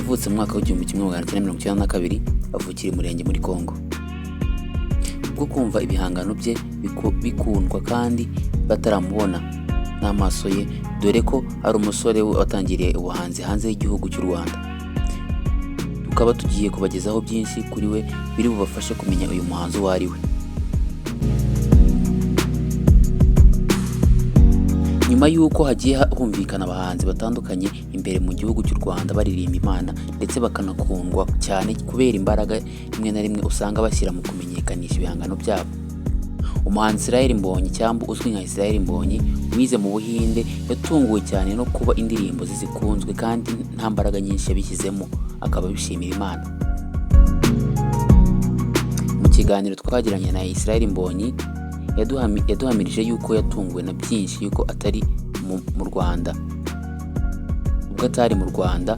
yavutse mu mwaka w'1992 avukira Murenge muri Kongo. Ubwo kumva ibihangano bye bikundwa kandi bataramubona n'amaso ye, dore ko ari umusore watangiriye ubuhanzi hanze y'igihugu cy'u Rwanda. Tukaba tugiye kubagezaho byinshi kuri we biri bubafashe kumenya uyu muhanzi uwo ari we. Nyuma y'uko hagiye humvikana abahanzi batandukanye imbere mu gihugu cy'u Rwanda baririmba Imana ndetse bakanakundwa cyane kubera imbaraga rimwe na rimwe usanga bashyira mu kumenyekanisha ibihangano byabo, umuhanzi Israel Mbonyi cyangwa uzwi nka Israel Mbonyi wize mu Buhinde yatunguwe cyane no kuba indirimbo zikunzwe kandi nta mbaraga nyinshi yabishyizemo, akaba bishimira Imana. Mu kiganiro twagiranye na Israel Mbonyi yaduhamirije yuko yatunguwe na byinshi yuko atari mu Rwanda. Ubwo atari mu Rwanda,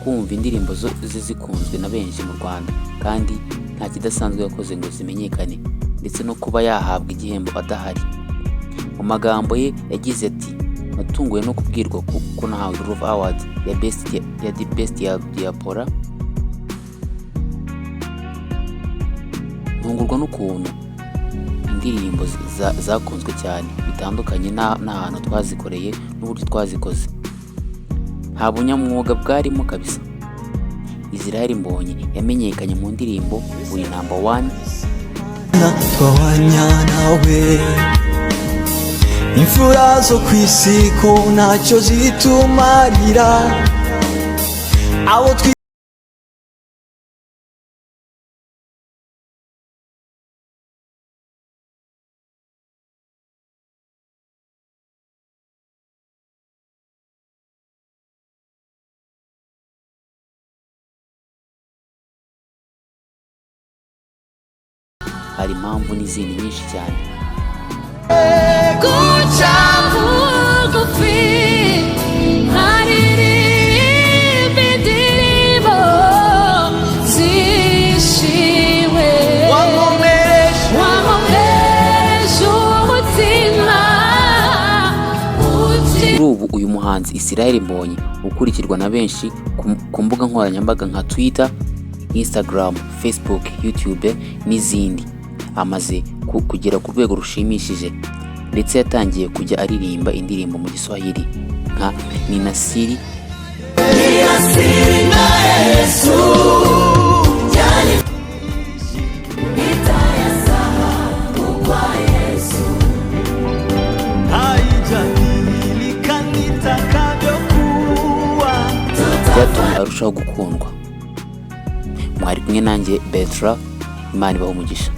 kumva indirimbo ze zikunzwe na benshi mu Rwanda kandi nta kidasanzwe yakoze ngo zimenyekane, ndetse no kuba yahabwa igihembo adahari. Mu magambo ye yagize ati, natunguwe no kubwirwa ko nahawe Groove Award ya The Best ya Diaspora. Ntungurwa n'ukuntu indirimbo zakunzwe cyane bitandukanye n'ahantu twazikoreye n'uburyo twazikoze. Nta bunyamwuga bwarimo kabisa. Israel Mbonyi yamenyekanye mu ndirimbo uri number 1 twabanyanawe imfura zo kwisi ko ntacyo zitumarira abo hari impamvu n'izindi nyinshi cyane. Guca bugufi haririmba indirimbo zishimwe, wankomereje umutima. Kuri ubu uyu muhanzi Israel Mbonyi ukurikirwa na benshi ku mbuga nkoranyambaga nka Twitter, Instagram, Facebook, YouTube n'izindi, amaze kugera ku rwego rushimishije ndetse yatangiye kujya aririmba indirimbo mu Giswahili nka Ninasiri na Yesu yani kwa Yesu haijadili kanitakavyokuwa, byatumye arushaho gukundwa. Mwari kumwe nanjye Bertrand, Imana ibahe umugisha.